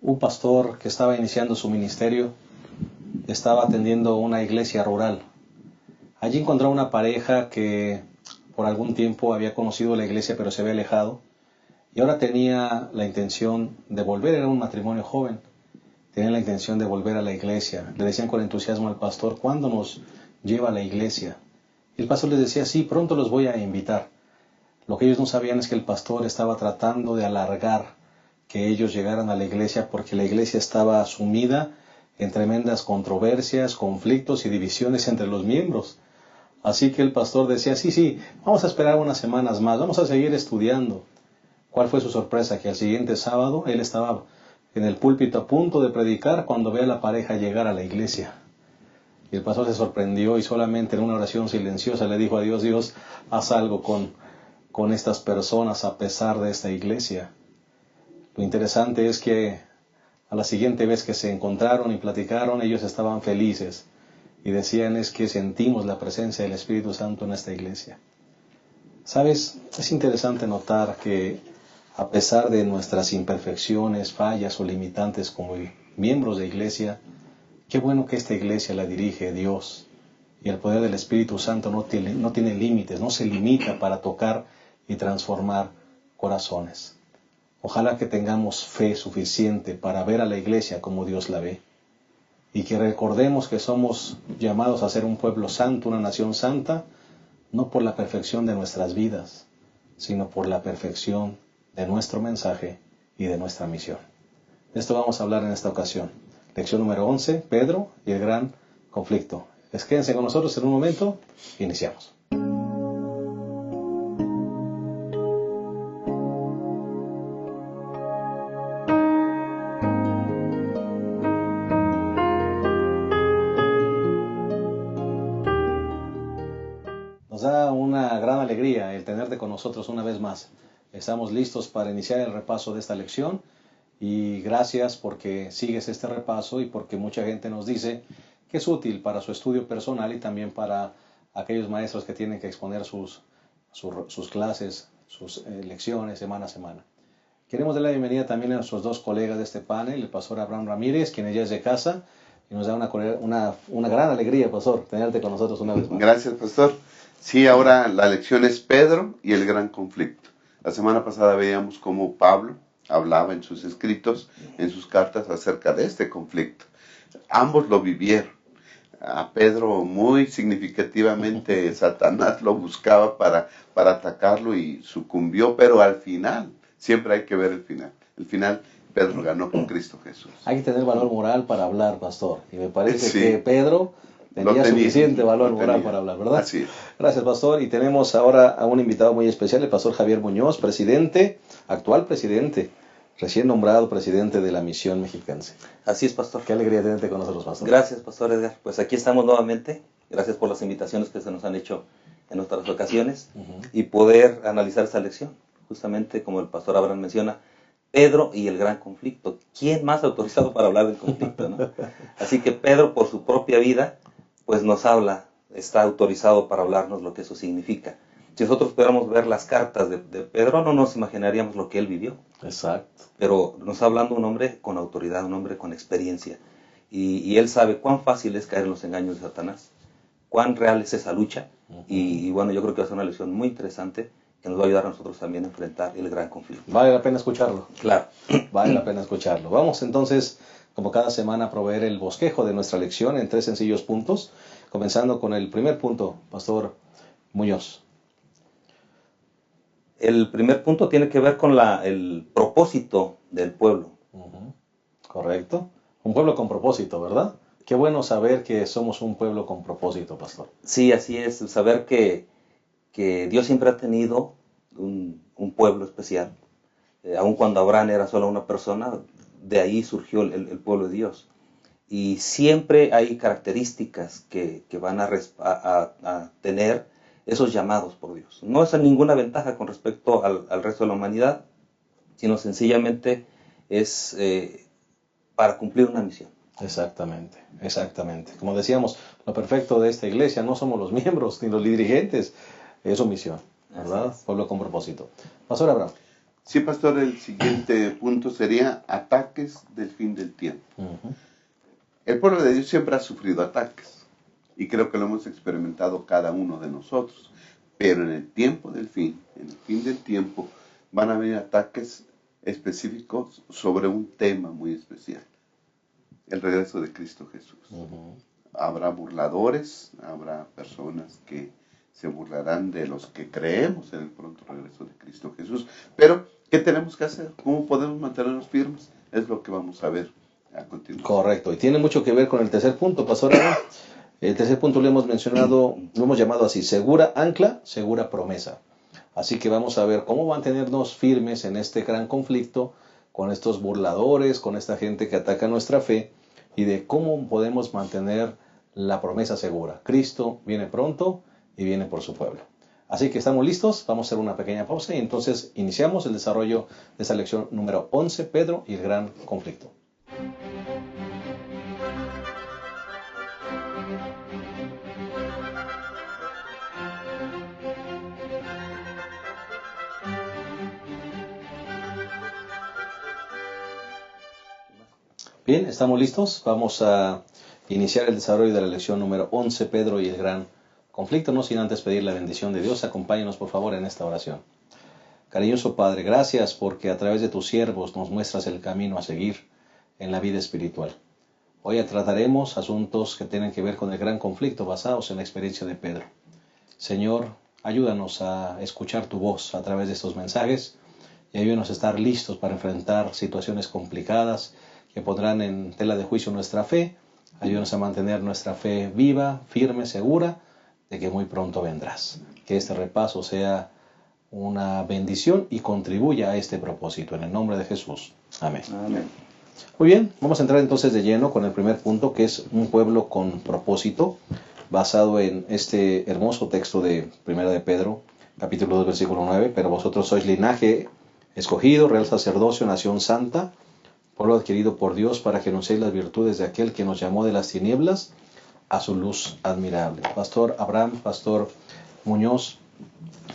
Un pastor que estaba iniciando su ministerio estaba atendiendo una iglesia rural. Allí encontró una pareja que por algún tiempo había conocido la iglesia pero se había alejado y ahora tenía la intención de volver. Era un matrimonio joven, tenía la intención de volver a la iglesia. Le decían con entusiasmo al pastor: ¿cuándo nos lleva a la iglesia? Y el pastor les decía: sí, pronto los voy a invitar. Lo que ellos no sabían es que el pastor estaba tratando de alargar que ellos llegaran a la iglesia, porque la iglesia estaba sumida en tremendas controversias, conflictos y divisiones entre los miembros. Así que el pastor decía: sí, vamos a esperar unas semanas más, vamos a seguir estudiando. ¿Cuál fue su sorpresa? Que al siguiente sábado él estaba en el púlpito a punto de predicar cuando ve a la pareja llegar a la iglesia. Y el pastor se sorprendió y solamente en una oración silenciosa le dijo a Dios: Dios, haz algo con estas personas a pesar de esta iglesia. Lo interesante es que a la siguiente vez que se encontraron y platicaron, ellos estaban felices y decían: es que sentimos la presencia del Espíritu Santo en esta iglesia. ¿Sabes? Es interesante notar que a pesar de nuestras imperfecciones, fallas o limitantes como miembros de iglesia, qué bueno que esta iglesia la dirige Dios, y el poder del Espíritu Santo no tiene límites, no se limita para tocar y transformar corazones. Ojalá que tengamos fe suficiente para ver a la iglesia como Dios la ve, y que recordemos que somos llamados a ser un pueblo santo, una nación santa, no por la perfección de nuestras vidas, sino por la perfección de nuestro mensaje y de nuestra misión. De esto vamos a hablar en esta ocasión. Lección número 11, Pedro y el gran conflicto. Quédense con nosotros en un momento, iniciamos. Nos da una gran alegría el tenerte con nosotros una vez más. Estamos listos para iniciar el repaso de esta lección y gracias porque sigues este repaso y porque mucha gente nos dice que es útil para su estudio personal y también para aquellos maestros que tienen que exponer sus clases, sus lecciones semana a semana. Queremos dar la bienvenida también a nuestros dos colegas de este panel, el pastor Abraham Ramírez, quien ya es de casa, y nos da una gran alegría, pastor, tenerte con nosotros una vez más. Gracias, pastor. Sí, ahora la lección es Pedro y el gran conflicto. La semana pasada veíamos cómo Pablo hablaba en sus escritos, en sus cartas, acerca de este conflicto. Ambos lo vivieron. A Pedro muy significativamente Satanás lo buscaba para atacarlo y sucumbió, pero al final, siempre hay que ver el final. El final, Pedro ganó con Cristo Jesús. Hay que tener valor moral para hablar, pastor. Y me parece que Pedro tenía suficiente valor moral para hablar, ¿verdad? Así es. Gracias, pastor. Y tenemos ahora a un invitado muy especial, el pastor Javier Muñoz, actual presidente, recién nombrado presidente de la Misión Mexiquense. Así es, pastor. Qué alegría tenerte con nosotros, pastor. Gracias, pastor Edgar. Pues aquí estamos nuevamente. Gracias por las invitaciones que se nos han hecho en otras ocasiones y poder analizar esta lección. Justamente como el pastor Abraham menciona, Pedro y el gran conflicto. ¿Quién más autorizado para hablar del conflicto, no? Así que Pedro, por su propia vida, pues nos habla, está autorizado para hablarnos lo que eso significa. Si nosotros pudiéramos ver las cartas de Pedro, no nos imaginaríamos lo que él vivió. Exacto. Pero nos está hablando un hombre con autoridad, un hombre con experiencia. Y él sabe cuán fácil es caer en los engaños de Satanás, cuán real es esa lucha. Y bueno, yo creo que va a ser una lección muy interesante que nos va a ayudar a nosotros también a enfrentar el gran conflicto. Vale la pena escucharlo. Claro. Vale la pena escucharlo. Vamos entonces, como cada semana, a proveer el bosquejo de nuestra lección en 3 sencillos puntos, comenzando con el primer punto, pastor Muñoz. El primer punto tiene que ver con el propósito del pueblo. Correcto. Un pueblo con propósito, ¿verdad? Qué bueno saber que somos un pueblo con propósito, pastor. Sí, así es. Saber que Dios siempre ha tenido un pueblo especial. Aun cuando Abraham era solo una persona, de ahí surgió el pueblo de Dios. Y siempre hay características que van a tener esos llamados por Dios. No es ninguna ventaja con respecto al resto de la humanidad, sino sencillamente es para cumplir una misión. Exactamente, exactamente. Como decíamos, lo perfecto de esta iglesia no somos los miembros ni los dirigentes, es su misión, ¿verdad? Pueblo con propósito. Pastor Abraham. Sí, pastor, el siguiente punto sería ataques del fin del tiempo. El pueblo de Dios siempre ha sufrido ataques y creo que lo hemos experimentado cada uno de nosotros. Pero en el tiempo del fin, en el fin del tiempo, van a venir ataques específicos sobre un tema muy especial. El regreso de Cristo Jesús. Habrá burladores, habrá personas que se burlarán de los que creemos en el pronto regreso de Cristo Jesús. Pero, ¿qué tenemos que hacer? ¿Cómo podemos mantenernos firmes? Es lo que vamos a ver a continuación. Correcto, y tiene mucho que ver con el tercer punto, pastor. El tercer punto lo hemos mencionado, lo hemos llamado así: segura ancla, segura promesa. Así que vamos a ver cómo mantenernos firmes en este gran conflicto con estos burladores, con esta gente que ataca nuestra fe, y de cómo podemos mantener la promesa segura. Cristo viene pronto y viene por su pueblo. Así que estamos listos, vamos a hacer una pequeña pausa y entonces iniciamos el desarrollo de esta lección número 11, Pedro y el gran conflicto. Bien, estamos listos. Vamos a iniciar el desarrollo de la lección número 11, Pedro y el gran conflicto, no sin antes pedir la bendición de Dios. Acompáñenos por favor en esta oración. Cariñoso Padre, gracias porque a través de tus siervos nos muestras el camino a seguir en la vida espiritual. Hoy trataremos asuntos que tienen que ver con el gran conflicto basados en la experiencia de Pedro. Señor, ayúdanos a escuchar tu voz a través de estos mensajes y ayúdanos a estar listos para enfrentar situaciones complicadas que pondrán en tela de juicio nuestra fe. Ayúdanos a mantener nuestra fe viva, firme, segura de que muy pronto vendrás. Que este repaso sea una bendición y contribuya a este propósito. En el nombre de Jesús. Amén. Amén. Muy bien, vamos a entrar entonces de lleno con el primer punto, que es un pueblo con propósito, basado en este hermoso texto de Primera de Pedro, capítulo 2, versículo 9. Pero vosotros sois linaje escogido, real sacerdocio, nación santa, pueblo adquirido por Dios, para que anunciéis las virtudes de aquel que nos llamó de las tinieblas a su luz admirable. Pastor Abraham, Pastor Muñoz,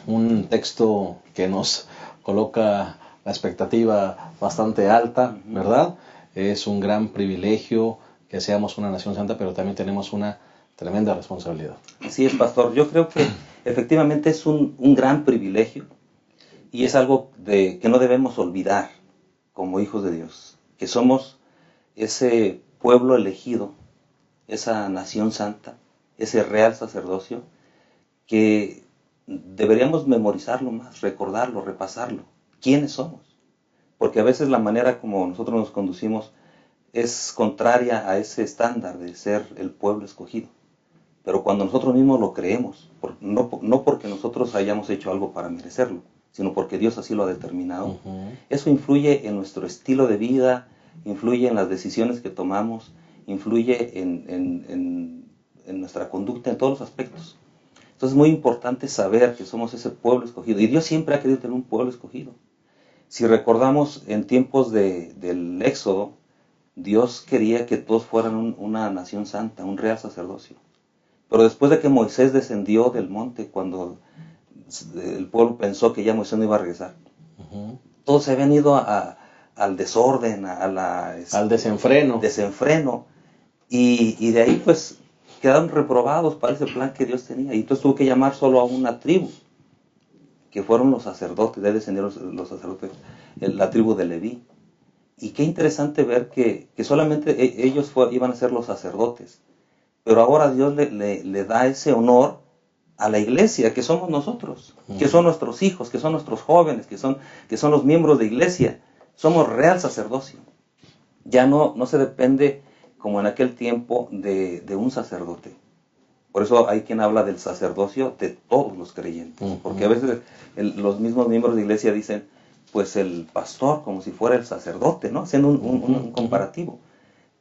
un texto que nos coloca la expectativa bastante alta, ¿verdad? Es un gran privilegio que seamos una nación santa, pero también tenemos una tremenda responsabilidad. Así es, pastor. Yo creo que efectivamente es un gran privilegio y es algo que no debemos olvidar como hijos de Dios, que somos ese pueblo elegido, esa nación santa, ese real sacerdocio, que deberíamos memorizarlo más, recordarlo, repasarlo. ¿Quiénes somos? Porque a veces la manera como nosotros nos conducimos es contraria a ese estándar de ser el pueblo escogido. Pero cuando nosotros mismos lo creemos, no porque nosotros hayamos hecho algo para merecerlo, sino porque Dios así lo ha determinado, eso influye en nuestro estilo de vida, influye en las decisiones que tomamos, influye en nuestra conducta, en todos los aspectos. Entonces es muy importante saber que somos ese pueblo escogido. Y Dios siempre ha querido tener un pueblo escogido. Si recordamos en tiempos del Éxodo, Dios quería que todos fueran una nación santa, un real sacerdocio. Pero después de que Moisés descendió del monte, cuando el pueblo pensó que ya Moisés no iba a regresar, todos se habían ido al desorden, al desenfreno. Y de ahí pues quedaron reprobados para ese plan que Dios tenía. Y entonces tuvo que llamar solo a una tribu, que fueron los sacerdotes. De ahí descendieron los sacerdotes, la tribu de Leví. Y qué interesante ver que solamente ellos iban a ser los sacerdotes. Pero ahora Dios le da ese honor a la iglesia, que somos nosotros, que son nuestros hijos, que son nuestros jóvenes, que son los miembros de iglesia. Somos real sacerdocio. Ya no se depende, como en aquel tiempo, de un sacerdote. Por eso hay quien habla del sacerdocio de todos los creyentes. Porque a veces los mismos miembros de iglesia dicen, pues el pastor, como si fuera el sacerdote, ¿no? Haciendo un comparativo.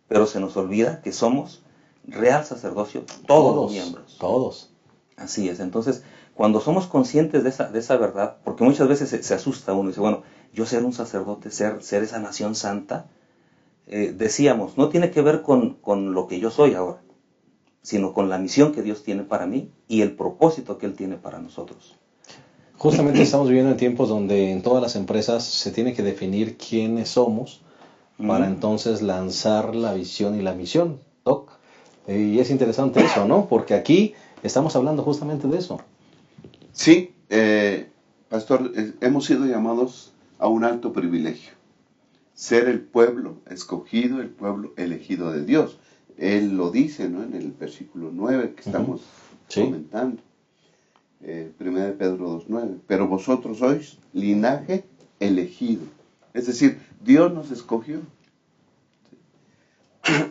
Pero se nos olvida que somos real sacerdocio, todos los miembros. Todos. Así es. Entonces, cuando somos conscientes de esa verdad, porque muchas veces se asusta uno y dice, bueno, yo ser un sacerdote, ser esa nación santa, decíamos, no tiene que ver con lo que yo soy ahora, sino con la misión que Dios tiene para mí y el propósito que Él tiene para nosotros. Justamente estamos viviendo en tiempos donde en todas las empresas se tiene que definir quiénes somos para entonces lanzar la visión y la misión, Doc. Y es interesante eso, ¿no? Porque aquí estamos hablando justamente de eso. Sí, pastor, hemos sido llamados a un alto privilegio. Ser el pueblo escogido, el pueblo elegido de Dios. Él lo dice, ¿no? En el versículo 9 que estamos comentando. 1 de Pedro 2:9. Pero vosotros sois linaje elegido. Es decir, Dios nos escogió.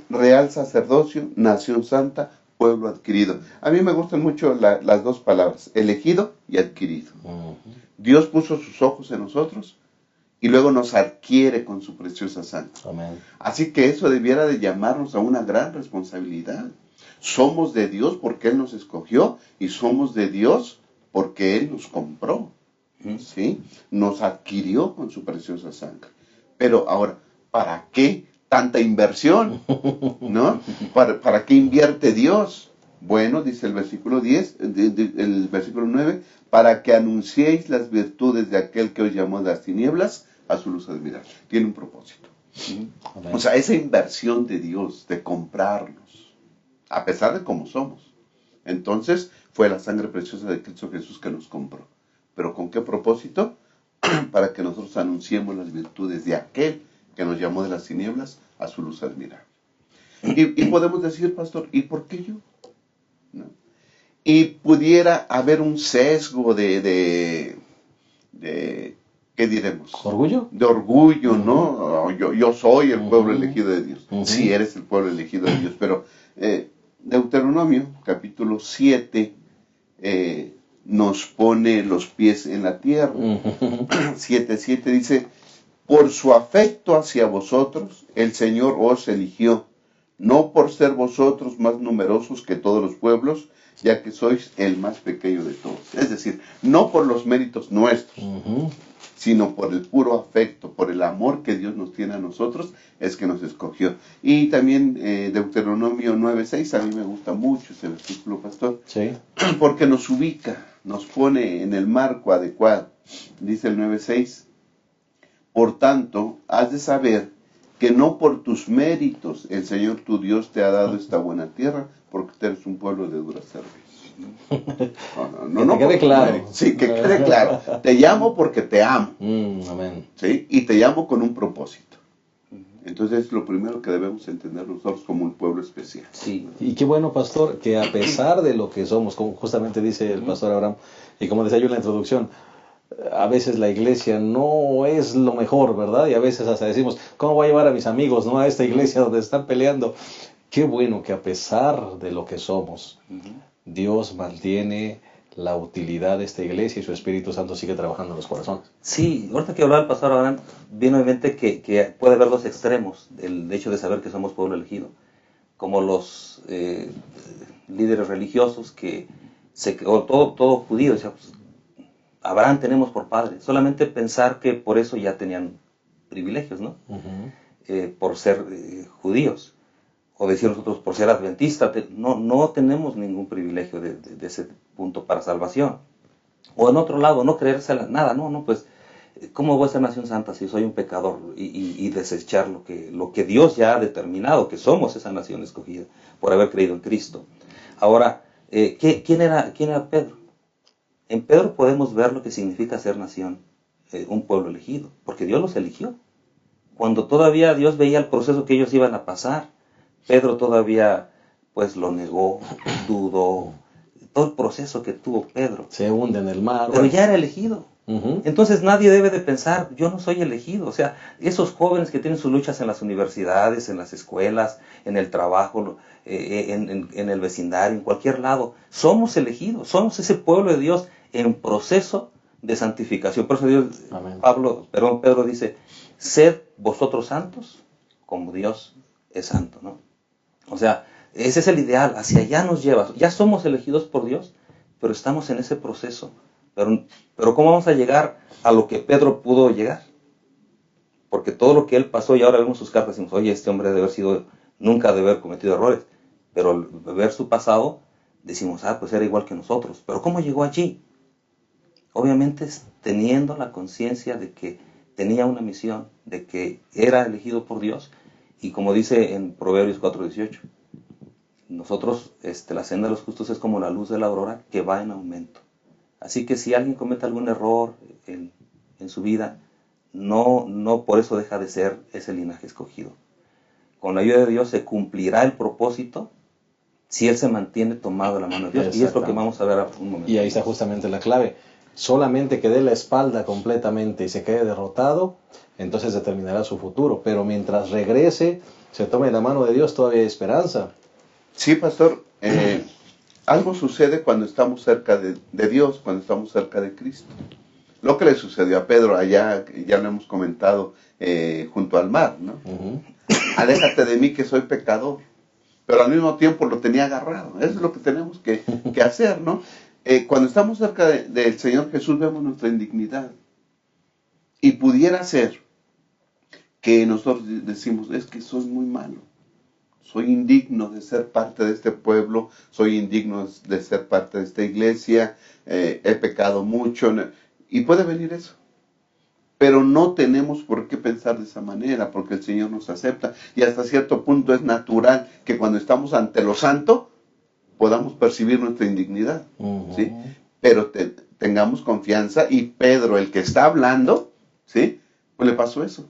Real sacerdocio, nación santa, pueblo adquirido. A mí me gustan mucho las dos palabras, elegido y adquirido. Dios puso sus ojos en nosotros y luego nos adquiere con su preciosa sangre. Amén. Así que eso debiera de llamarnos a una gran responsabilidad. Somos de Dios porque Él nos escogió y somos de Dios porque Él nos compró. ¿Sí? Nos adquirió con su preciosa sangre. Pero ahora, ¿para qué tanta inversión? ¿No? ¿Para qué invierte Dios? Bueno, dice el versículo 10, el versículo 9, para que anunciéis las virtudes de aquel que os llamó de las tinieblas a su luz admirable. Tiene un propósito. O sea, esa inversión de Dios, de comprarnos, a pesar de cómo somos. Entonces, fue la sangre preciosa de Cristo Jesús que nos compró. ¿Pero con qué propósito? Para que nosotros anunciemos las virtudes de aquel que nos llamó de las tinieblas a su luz admirable. Y podemos decir, pastor, ¿y por qué yo? ¿No? Y pudiera haber un sesgo de ¿qué diremos? ¿Orgullo? De orgullo, ¿no? Yo soy el pueblo elegido de Dios. Sí, eres el pueblo elegido de Dios, pero Deuteronomio, capítulo 7, nos pone los pies en la tierra. 7:7 dice, por su afecto hacia vosotros, el Señor os eligió, no por ser vosotros más numerosos que todos los pueblos, ya que sois el más pequeño de todos. Es decir, no por los méritos nuestros, sino por el puro afecto, por el amor que Dios nos tiene a nosotros, es que nos escogió. Y también Deuteronomio 9:6, a mí me gusta mucho ese versículo, pastor, Sí. porque nos ubica, nos pone en el marco adecuado. Dice el 9:6, por tanto, has de saber que no por tus méritos el Señor tu Dios te ha dado esta buena tierra, porque tú eres un pueblo de dura cerviz. Que quede claro. Sí, que quede claro. Te llamo porque te amo. Amén. ¿Sí? Y te llamo con un propósito. Entonces es lo primero que debemos entender nosotros como un pueblo especial. Sí. Y qué bueno, pastor, que a pesar de lo que somos, como justamente dice el pastor Abraham, y como decía yo en la introducción, a veces la iglesia no es lo mejor, ¿verdad? Y a veces hasta decimos, ¿cómo voy a llevar a mis amigos, no, a esta iglesia donde están peleando? Qué bueno que a pesar de lo que somos, Dios mantiene la utilidad de esta iglesia y su Espíritu Santo sigue trabajando en los corazones. Sí, ahorita que hablaba el pastor Abraham, vino a mi mente que puede haber dos extremos del hecho de saber que somos pueblo elegido, como los líderes religiosos o todo judío, decía, pues, Abraham tenemos por padre, solamente pensar que por eso ya tenían privilegios, ¿no? Por ser judíos, o decir nosotros por ser adventistas, no tenemos ningún privilegio de ese punto para salvación. O en otro lado, no creerse nada, no, pues, ¿cómo voy a ser nación santa si soy un pecador? Y desechar lo que Dios ya ha determinado, que somos esa nación escogida, por haber creído en Cristo. Ahora, ¿quién era Pedro? En Pedro podemos ver lo que significa ser nación, un pueblo elegido, porque Dios los eligió. Cuando todavía Dios veía el proceso que ellos iban a pasar, Pedro todavía pues lo negó, dudó, todo el proceso que tuvo Pedro. Se hunde en el mar. Pero ya era elegido. Entonces nadie debe de pensar, yo no soy elegido. O sea, esos jóvenes que tienen sus luchas en las universidades, en las escuelas, en el trabajo, en el vecindario, en cualquier lado, somos elegidos, somos ese pueblo de Dios en proceso de santificación. Por eso Pedro dice, sed vosotros santos como Dios es santo, ¿no? O sea, ese es el ideal, hacia allá nos lleva. Ya somos elegidos por Dios, pero estamos en ese proceso. Pero ¿cómo vamos a llegar a lo que Pedro pudo llegar? Porque todo lo que él pasó, y ahora vemos sus cartas y decimos, oye, este hombre debe haber sido, nunca debe haber cometido errores. Pero al ver su pasado, decimos, pues era igual que nosotros. Pero ¿cómo llegó allí? obviamente teniendo la conciencia de que tenía una misión, de que era elegido por Dios, y como dice en Proverbios 4:18, nosotros, la senda de los justos es como la luz de la aurora que va en aumento. Así que si alguien comete algún error en su vida, no por eso deja de ser ese linaje escogido. Con la ayuda de Dios se cumplirá el propósito si él se mantiene tomado de la mano de Dios. Y es lo que vamos a ver un momento. Y ahí está justamente la clave. Solamente que dé la espalda completamente y se quede derrotado, entonces determinará su futuro. Pero mientras regrese, se tome la mano de Dios, todavía hay esperanza. Sí, pastor. Algo sucede cuando estamos cerca de Dios, cuando estamos cerca de Cristo. Lo que le sucedió a Pedro allá, ya lo hemos comentado, junto al mar, ¿no? Aléjate de mí que soy pecador. Pero al mismo tiempo lo tenía agarrado. Eso es lo que tenemos que hacer, ¿no? Cuando estamos cerca del Señor Jesús vemos nuestra indignidad. Y pudiera ser que nosotros decimos, es que soy muy malo. Soy indigno de ser parte de este pueblo, soy indigno de ser parte de esta iglesia, he pecado mucho. Y puede venir eso. Pero no tenemos por qué pensar de esa manera, porque el Señor nos acepta. Y hasta cierto punto es natural que cuando estamos ante lo santo, podamos percibir nuestra indignidad. ¿Sí? Pero tengamos confianza, y Pedro, el que está hablando, ¿sí? Pues le pasó eso.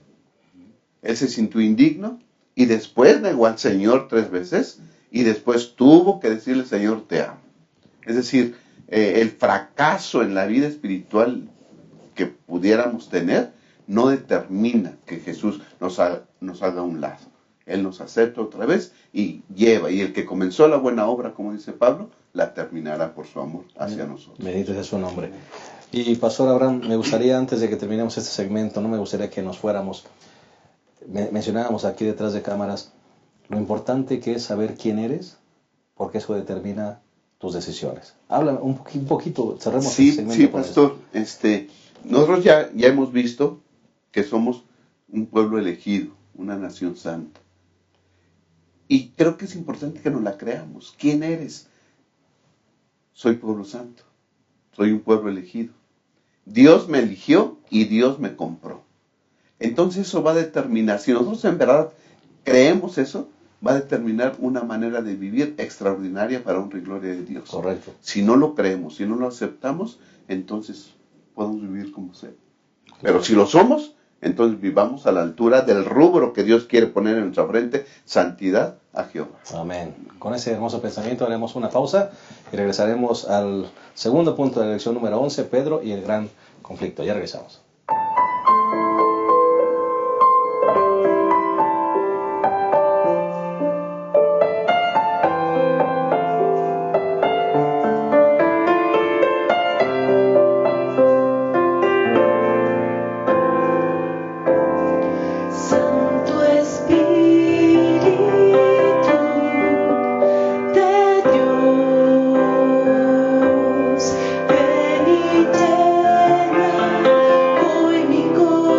Él se sintió indigno, y después negó al Señor 3 veces, y después tuvo que decirle, Señor, te amo. Es decir, el fracaso en la vida espiritual que pudiéramos tener no determina que Jesús nos haga a un lado. Él nos acepta otra vez y lleva, y el que comenzó la buena obra, como dice Pablo, la terminará por su amor hacia nosotros. Bendito sea su nombre. Y Pastor Abraham, me gustaría, antes de que terminemos este segmento, no me gustaría que nos fuéramos, mencionábamos aquí detrás de cámaras, lo importante que es saber quién eres, porque eso determina tus decisiones. Habla un poquito, cerremos este segmento. Sí, pastor. Nosotros ya hemos visto que somos un pueblo elegido, una nación santa. Y creo que es importante que nos la creamos. ¿Quién eres? Soy pueblo santo. Soy un pueblo elegido. Dios me eligió y Dios me compró. Entonces eso va a determinar, si nosotros en verdad creemos eso, va a determinar una manera de vivir extraordinaria para honra y gloria de Dios. Correcto. Si no lo creemos, si no lo aceptamos, entonces podemos vivir como sea. Pero si lo somos, entonces vivamos a la altura del rubro que Dios quiere poner en nuestra frente, santidad a Jehová. Amén. Con ese hermoso pensamiento haremos una pausa y regresaremos al segundo punto de la lección número 11, Pedro y el gran conflicto. Ya regresamos. Ven y llena hoy mi corazón.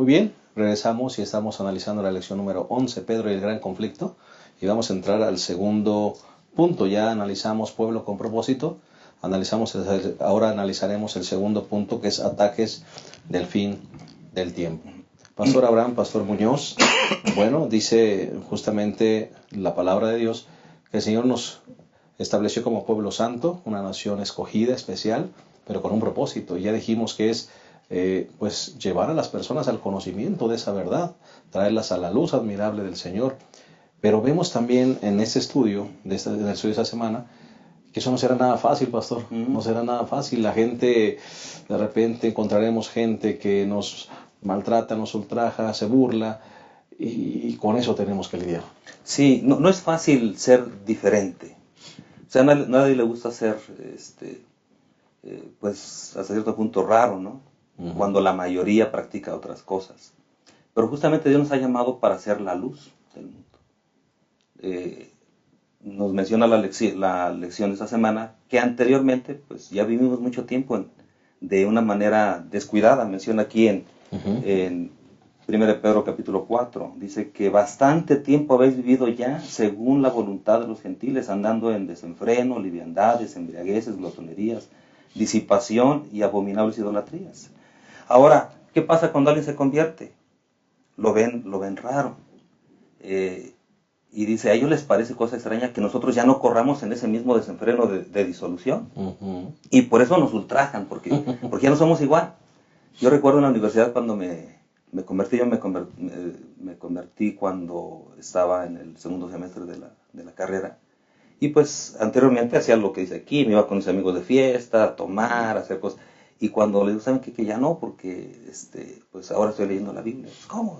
bien, regresamos y estamos analizando la lección número 11, Pedro y el gran conflicto, y vamos a entrar al segundo punto. Ya analizamos pueblo con propósito, ahora analizaremos el segundo punto, que es ataques del fin del tiempo. Pastor Abraham, Pastor Muñoz, bueno, dice justamente la palabra de Dios que el Señor nos estableció como pueblo santo, una nación escogida, especial, pero con un propósito. Ya dijimos que es pues llevar a las personas al conocimiento de esa verdad, traerlas a la luz admirable del Señor. Pero vemos también en este estudio, en el estudio de esta semana, que eso no será nada fácil, pastor. No será nada fácil. La gente, de repente encontraremos gente que nos maltrata, nos ultraja, se burla, y con eso tenemos que lidiar. Sí, no es fácil ser diferente. O sea, a nadie le gusta ser, pues, hasta cierto punto raro, ¿no? Uh-huh. Cuando la mayoría practica otras cosas. Pero justamente Dios nos ha llamado para ser la luz del mundo. Nos menciona la lección de esta semana que anteriormente, pues, ya vivimos mucho tiempo de una manera descuidada. Menciona aquí en 1 Pedro capítulo 4, dice que bastante tiempo habéis vivido ya según la voluntad de los gentiles, andando en desenfreno, liviandades, embriagueces, glotonerías, disipación y abominables idolatrías. Ahora, ¿qué pasa cuando alguien se convierte? Lo ven raro. Y dice, a ellos les parece cosa extraña que nosotros ya no corramos en ese mismo desenfreno de disolución. Uh-huh. Y por eso nos ultrajan, porque ya no somos igual. Yo recuerdo en la universidad cuando me convertí, me convertí cuando estaba en el segundo semestre de la carrera. Y pues anteriormente hacía lo que dice aquí, me iba con mis amigos de fiesta, a tomar, a hacer cosas. Y cuando les digo, ¿saben qué? Que ya no, porque pues ahora estoy leyendo la Biblia. Pues, ¿cómo?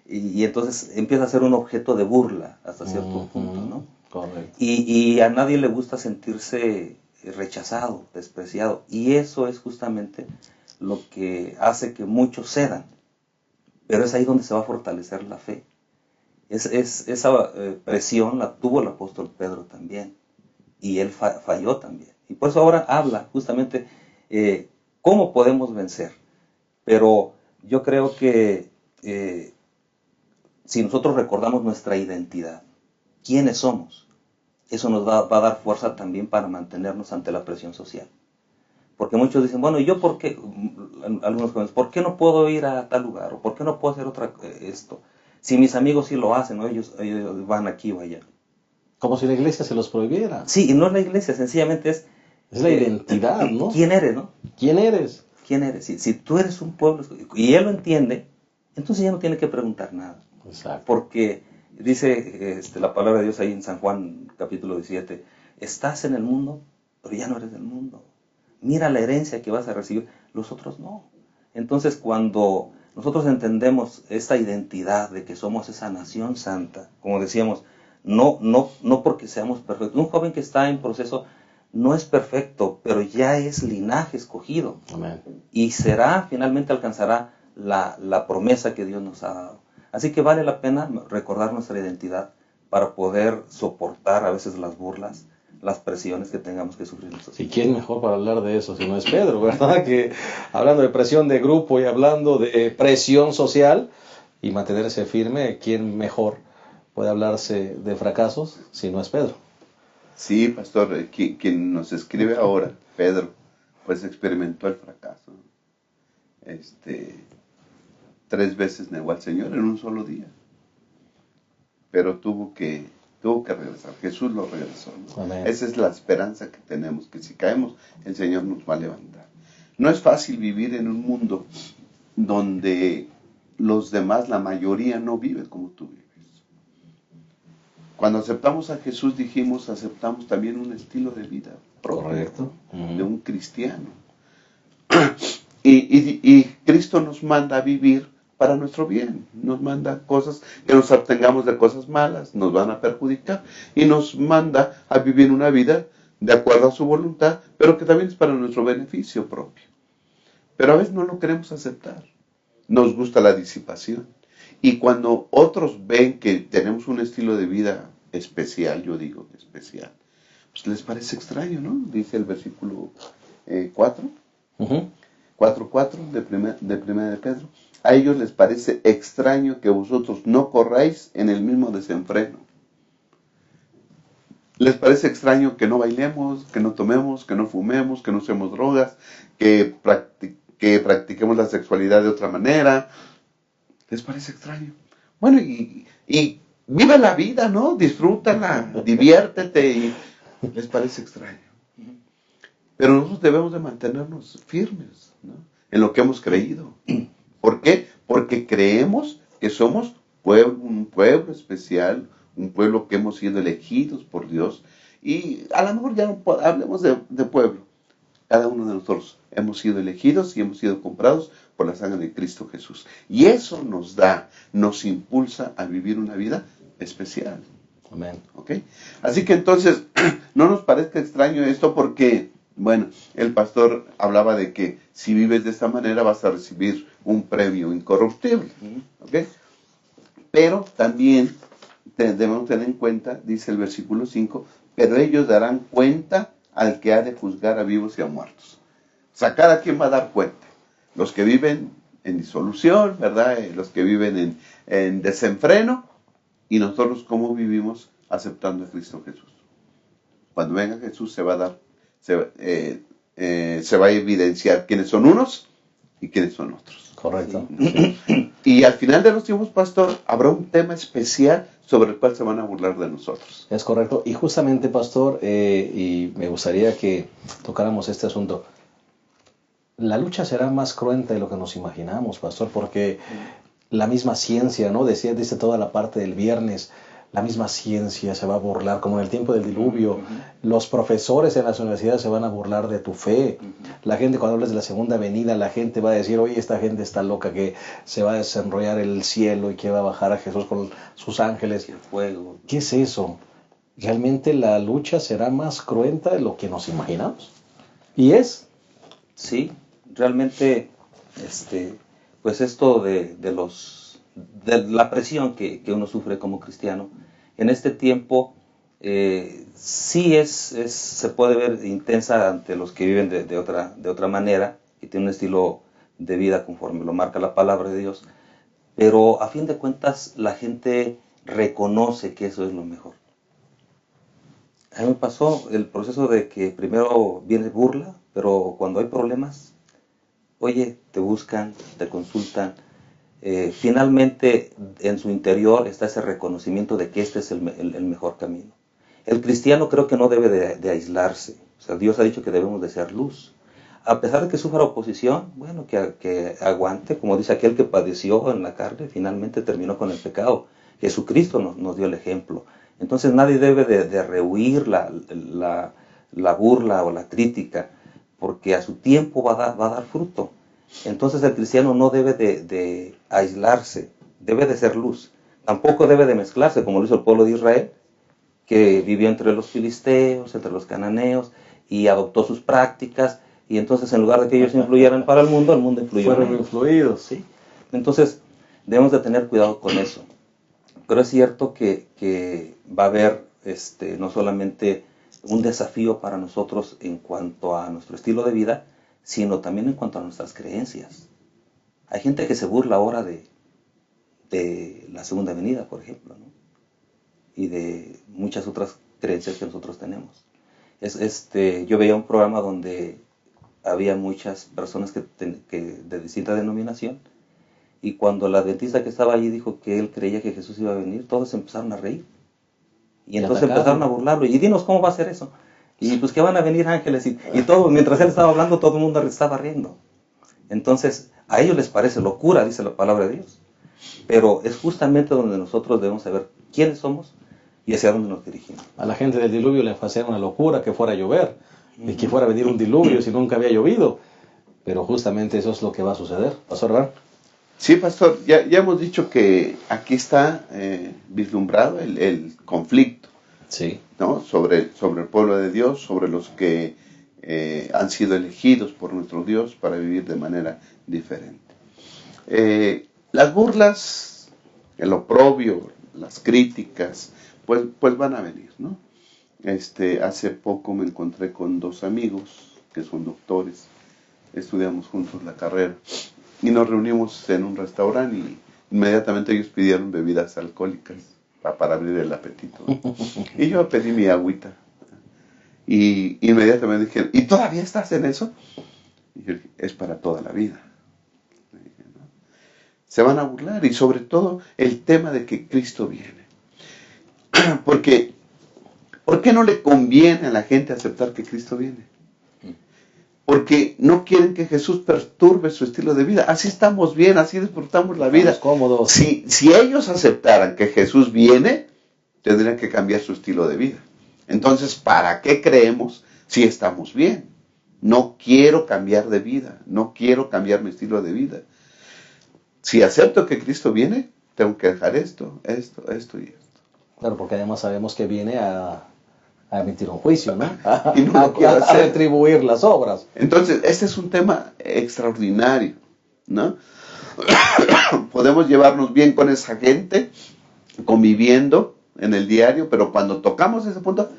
Y entonces empieza a ser un objeto de burla hasta cierto punto, ¿no? Correcto. Y a nadie le gusta sentirse rechazado, despreciado. Y eso es justamente lo que hace que muchos cedan. pero es ahí donde se va a fortalecer la fe. Esa presión la tuvo el apóstol Pedro también, y él falló también. Y por eso ahora habla justamente cómo podemos vencer. Pero yo creo que si nosotros recordamos nuestra identidad, quiénes somos, eso nos va a dar fuerza también para mantenernos ante la presión social. Porque muchos dicen, bueno, ¿y yo por qué? Algunos jóvenes, ¿por qué no puedo ir a tal lugar? ¿O por qué no puedo hacer esto? Si mis amigos sí lo hacen, ¿no? Ellos van aquí o allá. Como si la iglesia se los prohibiera. Sí, y no es la iglesia, sencillamente es la identidad, ¿no? ¿Quién eres, no? ¿Quién eres? ¿Quién eres? Si tú eres un pueblo, y él lo entiende, entonces ya no tiene que preguntar nada. Exacto. Porque dice la palabra de Dios ahí en San Juan capítulo 17, estás en el mundo, pero ya no eres del mundo. Mira la herencia que vas a recibir, los otros no. Entonces cuando nosotros entendemos esta identidad de que somos esa nación santa, como decíamos, no porque seamos perfectos. Un joven que está en proceso no es perfecto, pero ya es linaje escogido. Amén. Y finalmente alcanzará la promesa que Dios nos ha dado. Así que vale la pena recordar nuestra identidad para poder soportar a veces las burlas, las presiones que tengamos que sufrir nosotros. ¿Y quién mejor para hablar de eso si no es Pedro, verdad? Que hablando de presión de grupo y hablando de presión social y mantenerse firme, ¿quién mejor puede hablarse de fracasos si no es Pedro? Sí, pastor, quien nos escribe ahora, Pedro, pues experimentó el fracaso. 3 veces negó al Señor en un solo día. Pero tuvo que regresar. Jesús lo regresó, ¿no? Amén. Esa es la esperanza que tenemos, que si caemos, el Señor nos va a levantar. No es fácil vivir en un mundo donde los demás, la mayoría, no viven como tú vives. Cuando aceptamos a Jesús, aceptamos también un estilo de vida propio. Correcto. De un cristiano. Y Cristo nos manda a vivir para nuestro bien, nos manda cosas, que nos abstengamos de cosas malas, nos van a perjudicar, y nos manda a vivir una vida de acuerdo a su voluntad, pero que también es para nuestro beneficio propio. Pero a veces no lo queremos aceptar, nos gusta la disipación, y cuando otros ven que tenemos un estilo de vida especial, yo digo especial, pues les parece extraño, ¿no? Dice el versículo 4, 4:4 de primera de Pedro. A ellos les parece extraño que vosotros no corráis en el mismo desenfreno. Les parece extraño que no bailemos, que no tomemos, que no fumemos, que no usemos drogas, que practiquemos la sexualidad de otra manera. Les parece extraño. Bueno, y vive la vida, ¿no? Disfrútala, diviértete, y les parece extraño. Pero nosotros debemos de mantenernos firmes, ¿no? En lo que hemos creído. ¿Por qué? Porque creemos que somos un pueblo especial, un pueblo que hemos sido elegidos por Dios. Y a lo mejor ya no hablemos de pueblo. Cada uno de nosotros hemos sido elegidos y hemos sido comprados por la sangre de Cristo Jesús. Y eso nos impulsa a vivir una vida especial. Amén. ¿Ok? Así que entonces, no nos parezca extraño esto porque, bueno, el pastor hablaba de que si vives de esta manera vas a recibir un premio incorruptible. ¿Ok? Pero también debemos tener en cuenta, dice el versículo 5, pero ellos darán cuenta al que ha de juzgar a vivos y a muertos. O sea, cada quien va a dar cuenta. Los que viven en disolución, ¿verdad? Los que viven en desenfreno, y nosotros cómo vivimos aceptando a Cristo Jesús. Cuando venga Jesús se va a evidenciar quiénes son unos y quiénes son otros. Correcto. Y al final de los tiempos, pastor, habrá un tema especial sobre el cual se van a burlar de nosotros. Es correcto. Y justamente, pastor, y me gustaría que tocáramos este asunto. La lucha será más cruenta de lo que nos imaginamos, pastor, porque la misma ciencia, ¿no? Dice toda la parte del viernes, la misma ciencia se va a burlar, como en el tiempo del diluvio. Los profesores en las universidades se van a burlar de tu fe. La gente, cuando hables de la segunda venida, la gente va a decir, oye, esta gente está loca, que se va a desenrollar el cielo y que va a bajar a Jesús con sus ángeles. El fuego. ¿Qué es eso? Realmente la lucha será más cruenta de lo que nos imaginamos. ¿Y es? Sí, realmente pues esto de la presión que uno sufre como cristiano, en este tiempo sí se puede ver intensa ante los que viven de otra manera y tienen un estilo de vida conforme lo marca la palabra de Dios, pero a fin de cuentas la gente reconoce que eso es lo mejor. A mí me pasó el proceso de que primero viene burla, pero cuando hay problemas, oye, te buscan, te consultan. Finalmente en su interior está ese reconocimiento de que este es el mejor camino. El cristiano creo que no debe de aislarse. O sea, Dios ha dicho que debemos de ser luz. A pesar de que sufra oposición, bueno, que aguante, como dice aquel que padeció en la carne, finalmente terminó con el pecado. Jesucristo nos dio el ejemplo. Entonces nadie debe de rehuir la burla o la crítica, porque a su tiempo va a dar fruto. Entonces el cristiano no debe de aislarse, debe de ser luz. Tampoco debe de mezclarse, como lo hizo el pueblo de Israel, que vivió entre los filisteos, entre los cananeos, y adoptó sus prácticas, y entonces en lugar de que ellos influyeran para el mundo influyó. Fueron influidos. ¿Sí? Entonces debemos de tener cuidado con eso. Pero es cierto que va a haber no solamente un desafío para nosotros en cuanto a nuestro estilo de vida, sino también en cuanto a nuestras creencias. Hay gente que se burla ahora de la segunda venida, por ejemplo, ¿no? Y de muchas otras creencias que nosotros tenemos. Yo veía un programa donde había muchas personas que de distinta denominación, y cuando la adventista que estaba allí dijo que él creía que Jesús iba a venir, todos empezaron a reír. Y entonces empezaron a burlarlo. Y dinos cómo va a ser eso. Y pues que van a venir ángeles. Y todo, mientras él estaba hablando, todo el mundo estaba riendo. Entonces, a ellos les parece locura, dice la palabra de Dios. Pero es justamente donde nosotros debemos saber quiénes somos y hacia dónde nos dirigimos. A la gente del diluvio le parecía una locura que fuera a llover y que fuera a venir un diluvio si nunca había llovido. Pero justamente eso es lo que va a suceder. Pastor Ran. Sí, pastor, ya hemos dicho que aquí está vislumbrado el conflicto, sí, ¿no? sobre el pueblo de Dios, sobre los que han sido elegidos por nuestro Dios para vivir de manera diferente. Las burlas, el oprobio, las críticas, pues van a venir, ¿no? Hace poco me encontré con dos amigos que son doctores, estudiamos juntos la carrera y nos reunimos en un restaurante y inmediatamente ellos pidieron bebidas alcohólicas para abrir el apetito, ¿no? Y yo pedí mi agüita y inmediatamente dijeron, ¿y todavía estás en eso? Y yo dije, es para toda la vida. Se van a burlar, y sobre todo el tema de que Cristo viene. Porque, ¿por qué no le conviene a la gente aceptar que Cristo viene? Porque no quieren que Jesús perturbe su estilo de vida. Así estamos bien, así disfrutamos la vida. Estamos cómodos. Si ellos aceptaran que Jesús viene, tendrían que cambiar su estilo de vida. Entonces, ¿para qué creemos si estamos bien? No quiero cambiar de vida, no quiero cambiar mi estilo de vida. Si acepto que Cristo viene, tengo que dejar esto y esto. Claro, porque además sabemos que viene a emitir un juicio, ¿no? Y no lo quiero a hacer. retribuir las obras. Entonces, este es un tema extraordinario, ¿no? Podemos llevarnos bien con esa gente, conviviendo en el diario, pero cuando tocamos ese punto,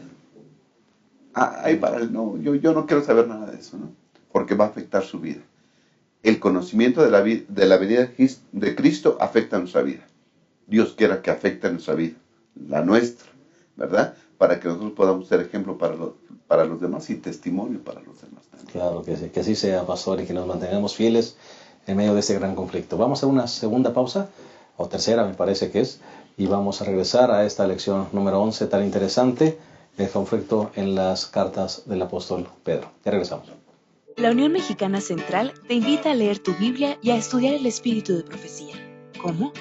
ahí para no, yo no quiero saber nada de eso, ¿no? Porque va a afectar su vida. El conocimiento de la venida de Cristo afecta a nuestra vida. Dios quiera que afecte a nuestra vida, la nuestra, ¿verdad? Para que nosotros podamos ser ejemplo para los demás y testimonio para los demás también. Claro que sí, que así sea, pastor, y que nos mantengamos fieles en medio de este gran conflicto. Vamos a una segunda pausa, o tercera me parece que es, y vamos a regresar a esta lección número 11 tan interesante, el conflicto en las cartas del apóstol Pedro. Ya regresamos. La Unión Mexicana Central te invita a leer tu Biblia y a estudiar el espíritu de profecía. ¿Cómo?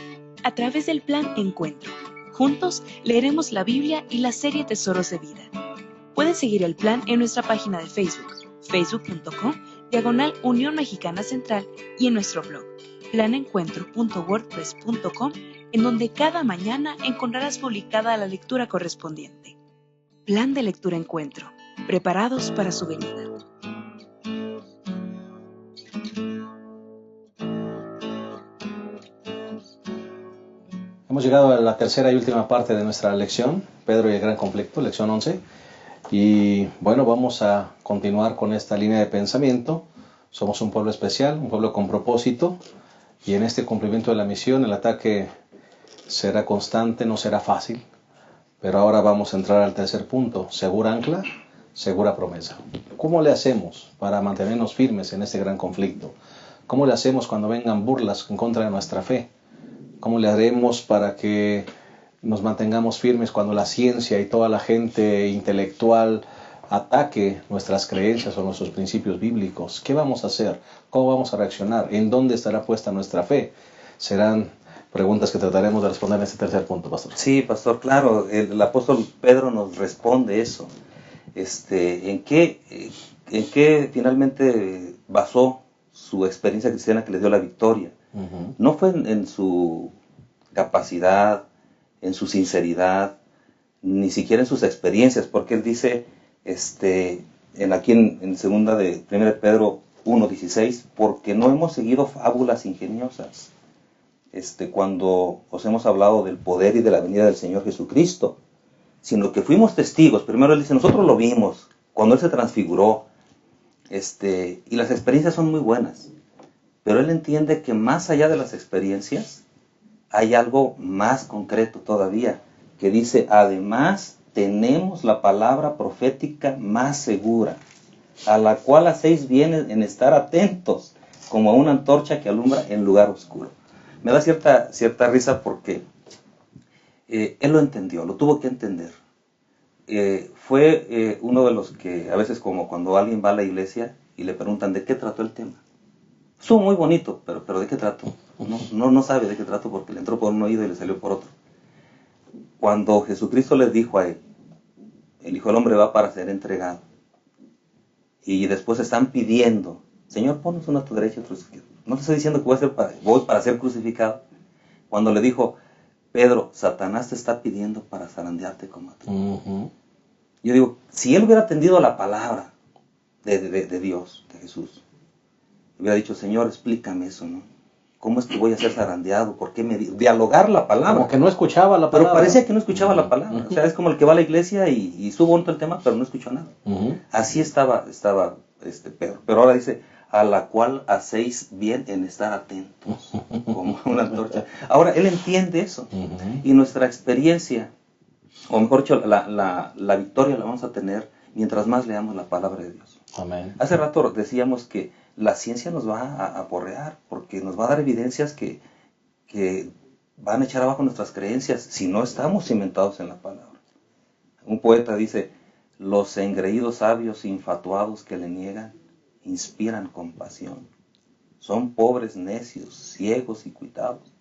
A través del Plan Encuentro. Juntos leeremos la Biblia y la serie Tesoros de Vida. Puedes seguir el plan en nuestra página de Facebook, facebook.com/Unión Mexicana Central, y en nuestro blog, planencuentro.wordpress.com, en donde cada mañana encontrarás publicada la lectura correspondiente. Plan de Lectura Encuentro. Preparados para su venida. Hemos llegado a la tercera y última parte de nuestra lección, Pedro y el gran conflicto, lección 11. Y bueno, vamos a continuar con esta línea de pensamiento. Somos un pueblo especial, un pueblo con propósito. Y en este cumplimiento de la misión, el ataque será constante, no será fácil. Pero ahora vamos a entrar al tercer punto, segura ancla, segura promesa. ¿Cómo le hacemos para mantenernos firmes en este gran conflicto? ¿Cómo le hacemos cuando vengan burlas en contra de nuestra fe? ¿Cómo le haremos para que nos mantengamos firmes cuando la ciencia y toda la gente intelectual ataque nuestras creencias o nuestros principios bíblicos? ¿Qué vamos a hacer? ¿Cómo vamos a reaccionar? ¿En dónde estará puesta nuestra fe? Serán preguntas que trataremos de responder en este tercer punto, pastor. Sí, pastor, claro, el apóstol Pedro nos responde eso. ¿En qué finalmente basó su experiencia cristiana que le dio la victoria? No fue en su capacidad, en su sinceridad, ni siquiera en sus experiencias, porque él dice, aquí en segunda de 1 Pedro 1:16, porque no hemos seguido fábulas ingeniosas, cuando os hemos hablado del poder y de la venida del Señor Jesucristo, sino que fuimos testigos. Primero él dice, nosotros lo vimos, cuando él se transfiguró, y las experiencias son muy buenas. Pero él entiende que más allá de las experiencias, hay algo más concreto todavía, que dice, además tenemos la palabra profética más segura, a la cual hacéis bien en estar atentos, como a una antorcha que alumbra en lugar oscuro. Me da cierta risa porque él lo entendió, lo tuvo que entender. Fue uno de los que, a veces como cuando alguien va a la iglesia y le preguntan de qué trató el tema. Estuvo muy bonito, pero ¿de qué trato? No sabe de qué trato porque le entró por un oído y le salió por otro. Cuando Jesucristo les dijo a él, el Hijo del Hombre va para ser entregado, y después están pidiendo, Señor, ponnos uno a tu derecha y otro a tu izquierda. No te estoy diciendo que voy para ser crucificado. Cuando le dijo, Pedro, Satanás te está pidiendo para zarandearte como a ti. Yo digo, si él hubiera atendido a la palabra de Dios, de Jesús, hubiera dicho, Señor, explícame eso, ¿no? ¿Cómo es que voy a ser zarandeado? ¿Por qué dialogar la palabra? Como que no escuchaba la palabra. Pero parecía que no escuchaba la palabra. O sea, es como el que va a la iglesia y estuvo bonito el tema, pero no escuchó nada. Así estaba Pedro. Pero ahora dice, a la cual hacéis bien en estar atentos, como una antorcha. Ahora, él entiende eso. Y nuestra experiencia, o mejor dicho, la victoria la vamos a tener mientras más leamos la palabra de Dios. Amén. Hace rato decíamos que la ciencia nos va a aporrear, porque nos va a dar evidencias que van a echar abajo nuestras creencias si no estamos cimentados en la palabra. Un poeta dice, los engreídos sabios infatuados que le niegan, inspiran compasión. Son pobres necios, ciegos y cuitados,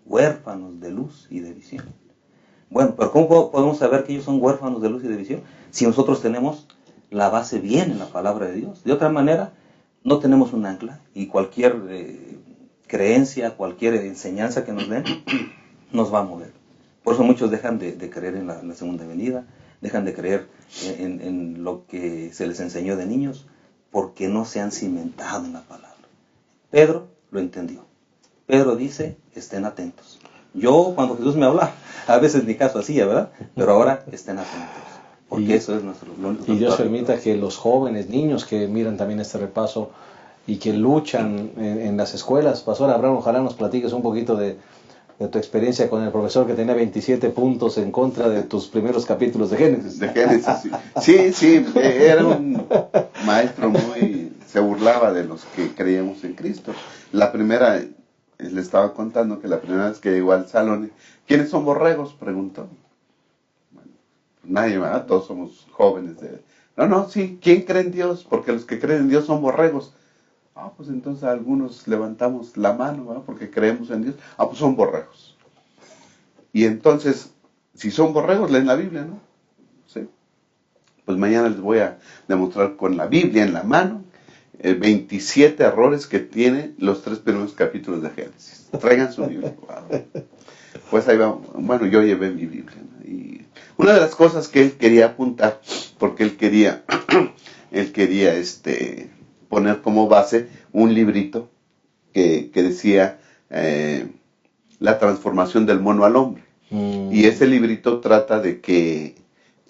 huérfanos de luz y de visión. Bueno, pero ¿cómo podemos saber que ellos son huérfanos de luz y de visión? Si nosotros tenemos la base bien en la palabra de Dios. De otra manera, no tenemos un ancla y cualquier creencia, cualquier enseñanza que nos den, nos va a mover. Por eso muchos dejan de creer en la segunda venida, dejan de creer en lo que se les enseñó de niños, porque no se han cimentado en la palabra. Pedro lo entendió. Pedro dice, estén atentos. Yo, cuando Jesús me habla, a veces ni caso hacía, ¿verdad? Pero ahora estén atentos. Porque eso es nuestro... Y Dios permita que los jóvenes, niños que miran también este repaso y que luchan en las escuelas. Pastor Abraham, ojalá nos platiques un poquito de tu experiencia con el profesor que tenía 27 puntos en contra de tus primeros capítulos de Génesis. De Génesis, sí, era un maestro se burlaba de los que creíamos en Cristo. La primera, le estaba contando que la primera vez que llegó al salón, ¿quiénes son borregos?, preguntó. Nadie, ¿verdad? Todos somos jóvenes. Sí, ¿quién cree en Dios? Porque los que creen en Dios son borregos. Pues entonces algunos levantamos la mano, ¿verdad? Porque creemos en Dios. Pues son borregos. Y entonces, si son borregos, leen la Biblia, ¿no? Sí. Pues mañana les voy a demostrar con la Biblia en la mano 27 errores que tienen los 3 primeros capítulos de Génesis. Traigan su Biblia. Pues ahí vamos. Bueno, yo llevé mi Biblia, ¿no? Y una de las cosas que él quería apuntar, porque él quería poner como base un librito que decía La transformación del mono al hombre. Y ese librito trata de que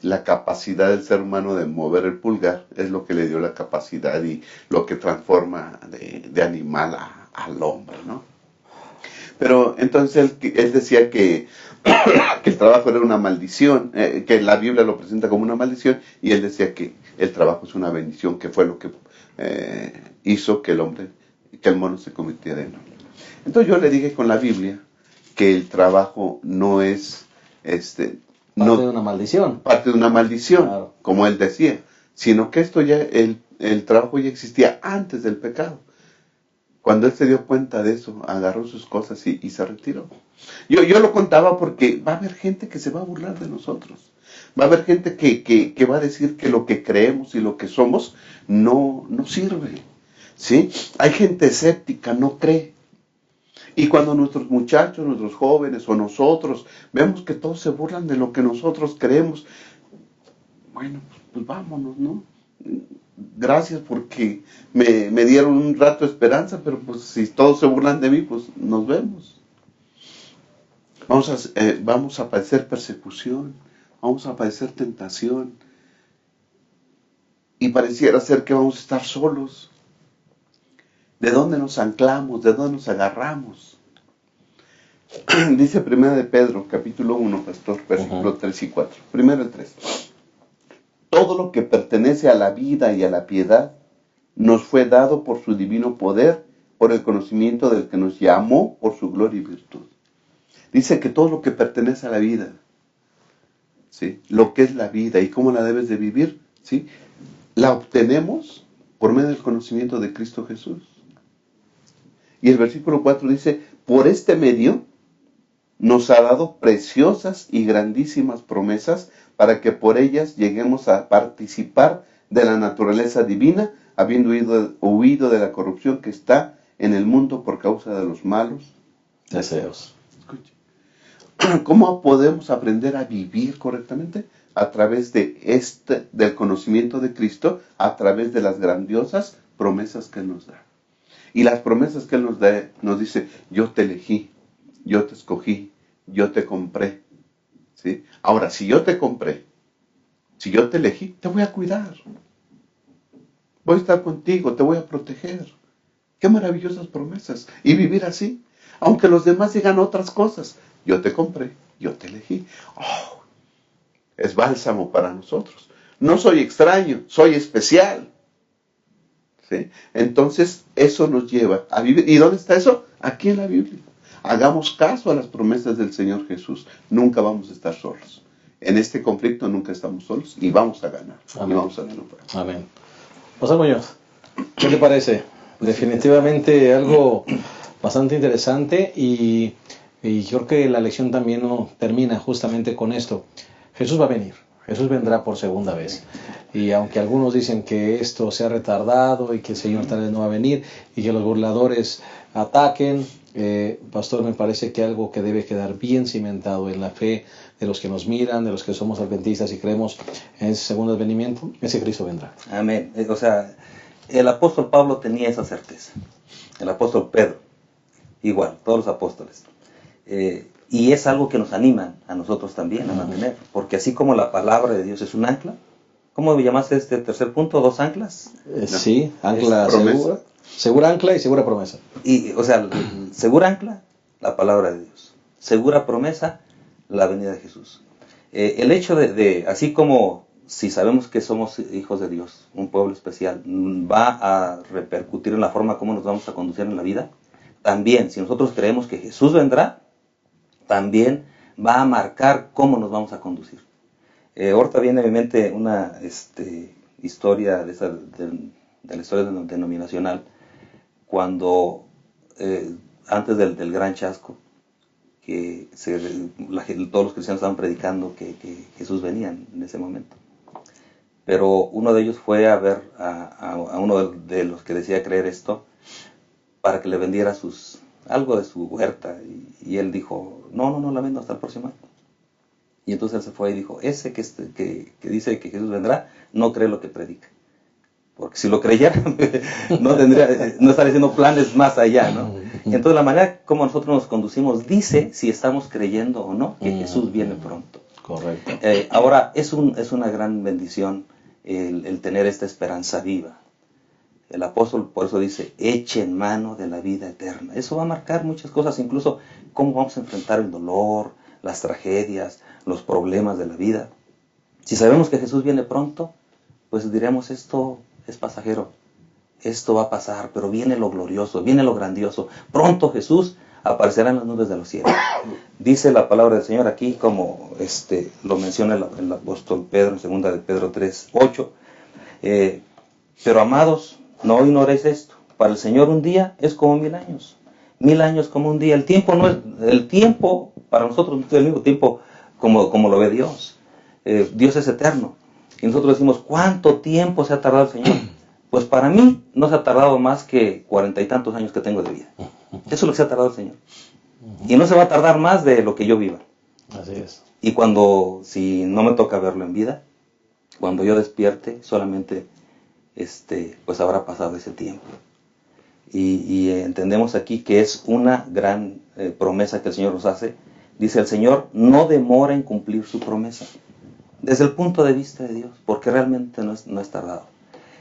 la capacidad del ser humano de mover el pulgar es lo que le dio la capacidad y lo que transforma de animal al hombre, ¿no? Pero entonces él decía que el trabajo era una maldición, que la Biblia lo presenta como una maldición, y él decía que el trabajo es una bendición, que fue lo que hizo que el mono se convirtiera en hombre. Entonces yo le dije con la Biblia que el trabajo no es parte de una maldición. Parte de una maldición, claro, como él decía, sino que el trabajo ya existía antes del pecado. Cuando él se dio cuenta de eso, agarró sus cosas y se retiró. Yo lo contaba porque va a haber gente que se va a burlar de nosotros. Va a haber gente que va a decir que lo que creemos y lo que somos no sirve. ¿Sí? Hay gente escéptica, no cree. Y cuando nuestros muchachos, nuestros jóvenes o nosotros vemos que todos se burlan de lo que nosotros creemos, bueno, pues vámonos, ¿no? Gracias porque me dieron un rato de esperanza, pero pues si todos se burlan de mí, pues nos vemos. Vamos a padecer persecución, vamos a padecer tentación, y pareciera ser que vamos a estar solos. ¿De dónde nos anclamos? ¿De dónde nos agarramos? Dice 1 de Pedro, capítulo 1, pastor, versículos 3 y 4. Primero el 3. Todo lo que pertenece a la vida y a la piedad nos fue dado por su divino poder, por el conocimiento del que nos llamó por su gloria y virtud. Dice que todo lo que pertenece a la vida, ¿sí? Lo que es la vida y cómo la debes de vivir, ¿sí? La obtenemos por medio del conocimiento de Cristo Jesús. Y el versículo 4 dice, por este medio nos ha dado preciosas y grandísimas promesas para que por ellas lleguemos a participar de la naturaleza divina, habiendo huido de la corrupción que está en el mundo por causa de los malos deseos. Escuche. ¿Cómo podemos aprender a vivir correctamente? A través del conocimiento de Cristo, a través de las grandiosas promesas que Él nos da. Y las promesas que Él nos da, nos dice, yo te elegí, yo te escogí, yo te compré. ¿Sí? Ahora, si yo te compré, si yo te elegí, te voy a cuidar. Voy a estar contigo, te voy a proteger. Qué maravillosas promesas. Y vivir así, aunque los demás digan otras cosas. Yo te compré, yo te elegí. Oh, es bálsamo para nosotros. No soy extraño, soy especial. ¿Sí? Entonces, eso nos lleva a vivir. ¿Y dónde está eso? Aquí en la Biblia. Hagamos caso a las promesas del Señor Jesús. Nunca vamos a estar solos. En este conflicto nunca estamos solos y vamos a ganar. Amén. Y vamos a ganar. Amén. José Muñoz, ¿qué te parece? Definitivamente algo bastante interesante y yo creo que la lección también no termina justamente con esto. Jesús va a venir. Jesús vendrá por segunda vez. Y aunque algunos dicen que esto se ha retardado y que el Señor tal vez no va a venir y que los burladores ataquen, pastor, me parece que algo que debe quedar bien cimentado en la fe de los que nos miran, de los que somos adventistas y creemos en ese segundo advenimiento, ese Cristo vendrá. Amén. O sea, el apóstol Pablo tenía esa certeza. El apóstol Pedro, igual, todos los apóstoles. Y es algo que nos anima a nosotros también a mantener, porque así como la palabra de Dios es un ancla, ¿cómo llamaste este tercer punto? ¿Dos anclas? Sí, ancla segura. Segura ancla y segura promesa. Y, o sea, segura ancla, la palabra de Dios. Segura promesa, la venida de Jesús. El hecho de, así como si sabemos que somos hijos de Dios, un pueblo especial, va a repercutir en la forma como nos vamos a conducir en la vida, también, si nosotros creemos que Jesús vendrá, también va a marcar cómo nos vamos a conducir. Ahorita viene a mi mente una historia de la historia denominacional, cuando antes del gran chasco, que todos los cristianos estaban predicando que Jesús venía en ese momento. Pero uno de ellos fue a ver a uno de los que decía creer esto, para que le vendiera algo de su huerta, y él dijo, no la vendo hasta el próximo año. Y entonces él se fue y dijo, ese que dice que Jesús vendrá, no cree lo que predica. Porque si lo creyera, no estaría haciendo planes más allá, ¿no? Entonces la manera como nosotros nos conducimos dice si estamos creyendo o no que Jesús viene pronto. Correcto. Ahora, es una gran bendición el tener esta esperanza viva. El apóstol por eso dice, echen mano de la vida eterna. Eso va a marcar muchas cosas, incluso cómo vamos a enfrentar el dolor, las tragedias, los problemas de la vida. Si sabemos que Jesús viene pronto, pues diremos, esto es pasajero, esto va a pasar, pero viene lo glorioso, viene lo grandioso. Pronto Jesús aparecerá en las nubes de los cielos. Dice la palabra del Señor aquí, como lo menciona el apóstol Pedro en 2 de Pedro 3:8. Pero amados, no ignoréis esto. Para el Señor un día es como 1000 años. 1000 años como un día. El tiempo para nosotros no es el mismo tiempo como lo ve Dios. Dios es eterno. Y nosotros decimos, ¿cuánto tiempo se ha tardado el Señor? Pues para mí no se ha tardado más que 40 y tantos años que tengo de vida. Eso es lo que se ha tardado el Señor. Y no se va a tardar más de lo que yo viva. Así es. Y si no me toca verlo en vida, cuando yo despierte, solamente pues habrá pasado ese tiempo. Y entendemos aquí que es una gran promesa que el Señor nos hace. Dice el Señor, no demora en cumplir su promesa. Desde el punto de vista de Dios, porque realmente no es tardado.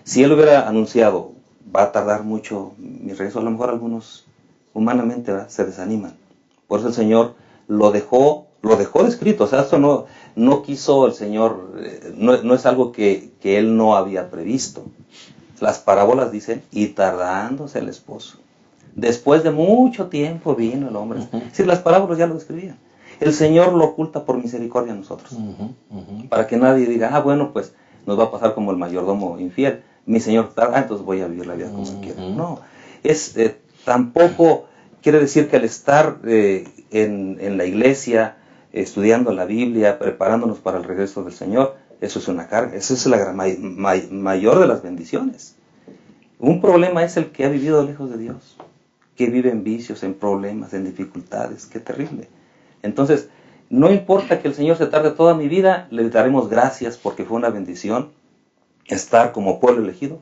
Si Él hubiera anunciado, va a tardar mucho mi regreso, a lo mejor algunos humanamente se desaniman. Por eso el Señor lo dejó descrito. O sea, esto no quiso el Señor, no es algo que Él no había previsto. Las parábolas dicen, y tardándose el esposo. Después de mucho tiempo vino el hombre. Es decir, las parábolas ya lo describían. El Señor lo oculta por misericordia a nosotros. Para que nadie diga, bueno, pues nos va a pasar como el mayordomo infiel. Mi Señor tarda, entonces voy a vivir la vida como quiera. No, tampoco quiere decir que al estar en la iglesia, estudiando la Biblia, preparándonos para el regreso del Señor, eso es una carga, eso es la mayor de las bendiciones. Un problema es el que ha vivido lejos de Dios, que vive en vicios, en problemas, en dificultades. Qué terrible. Entonces, no importa que el Señor se tarde toda mi vida, le daremos gracias porque fue una bendición estar como pueblo elegido,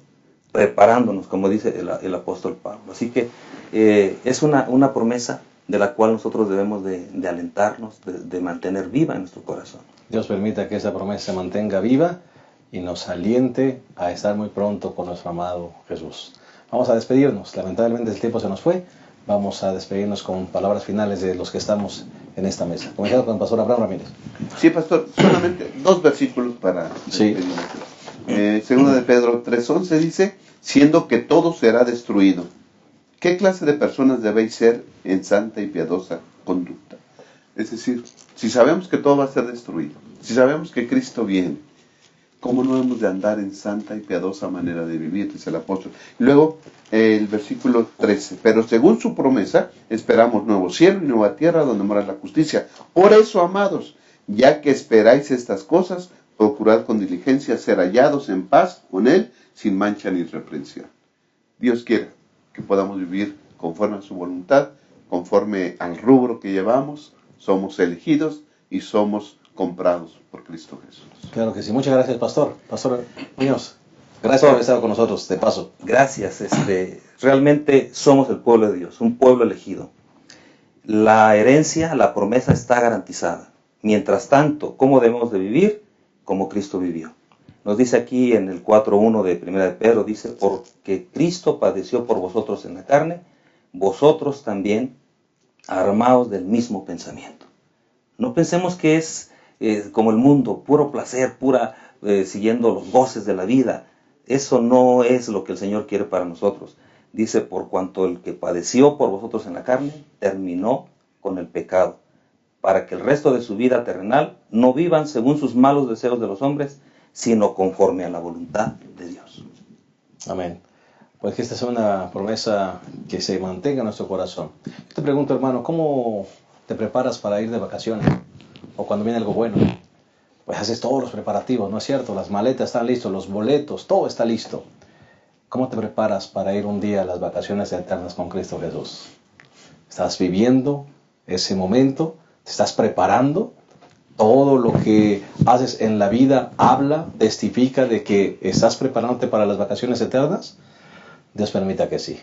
preparándonos, como dice el apóstol Pablo. Así que es una promesa de la cual nosotros debemos de alentarnos, de mantener viva en nuestro corazón. Dios permita que esa promesa se mantenga viva y nos aliente a estar muy pronto con nuestro amado Jesús. Vamos a despedirnos. Lamentablemente el tiempo se nos fue. Vamos a despedirnos con palabras finales de los que estamos en esta mesa. Comenzamos con el pastor Abraham Ramírez. Sí, pastor, solamente 2 versículos para despedirnos. Segunda de Pedro 3:11 dice, siendo que todo será destruido, ¿qué clase de personas debéis ser en santa y piadosa conducta? Es decir, si sabemos que todo va a ser destruido, si sabemos que Cristo viene, ¿cómo no hemos de andar en santa y piadosa manera de vivir? Dice el apóstol. Luego, el versículo 13. Pero según su promesa, esperamos nuevo cielo y nueva tierra donde mora la justicia. Por eso, amados, ya que esperáis estas cosas, procurad con diligencia ser hallados en paz con Él, sin mancha ni reprensión. Dios quiera que podamos vivir conforme a su voluntad, conforme al rubro que llevamos. Somos elegidos y somos comprados por Cristo Jesús. Claro que sí. Muchas gracias, pastor. Pastor Muñoz, gracias por haber estado con nosotros, de paso. Gracias. Realmente somos el pueblo de Dios, un pueblo elegido. La herencia, la promesa está garantizada. Mientras tanto, ¿cómo debemos de vivir? Como Cristo vivió. Nos dice aquí en el 4:1 de 1 de Pedro, dice, porque Cristo padeció por vosotros en la carne, vosotros también armaos del mismo pensamiento. No pensemos que es como el mundo, puro placer, siguiendo los goces de la vida. Eso no es lo que el Señor quiere para nosotros. Dice, por cuanto el que padeció por vosotros en la carne, terminó con el pecado, para que el resto de su vida terrenal no vivan según sus malos deseos de los hombres, sino conforme a la voluntad de Dios. Amén. Pues que esta es una promesa que se mantenga en nuestro corazón. Yo te pregunto, hermano, ¿cómo te preparas para ir de vacaciones? O cuando viene algo bueno, pues haces todos los preparativos, ¿no es cierto? Las maletas están listas, los boletos, todo está listo. ¿Cómo te preparas para ir un día a las vacaciones eternas con Cristo Jesús? ¿Estás viviendo ese momento? ¿Te estás preparando? Todo lo que haces en la vida habla, testifica de que estás preparándote para las vacaciones eternas. Dios permita que sí.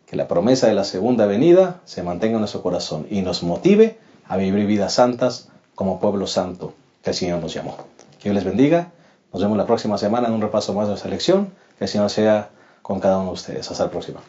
Que la promesa de la segunda venida se mantenga en nuestro corazón y nos motive a vivir vidas santas como pueblo santo que el Señor nos llamó. Que Dios les bendiga. Nos vemos la próxima semana en un repaso más de nuestra lección. Que el Señor sea con cada uno de ustedes. Hasta la próxima.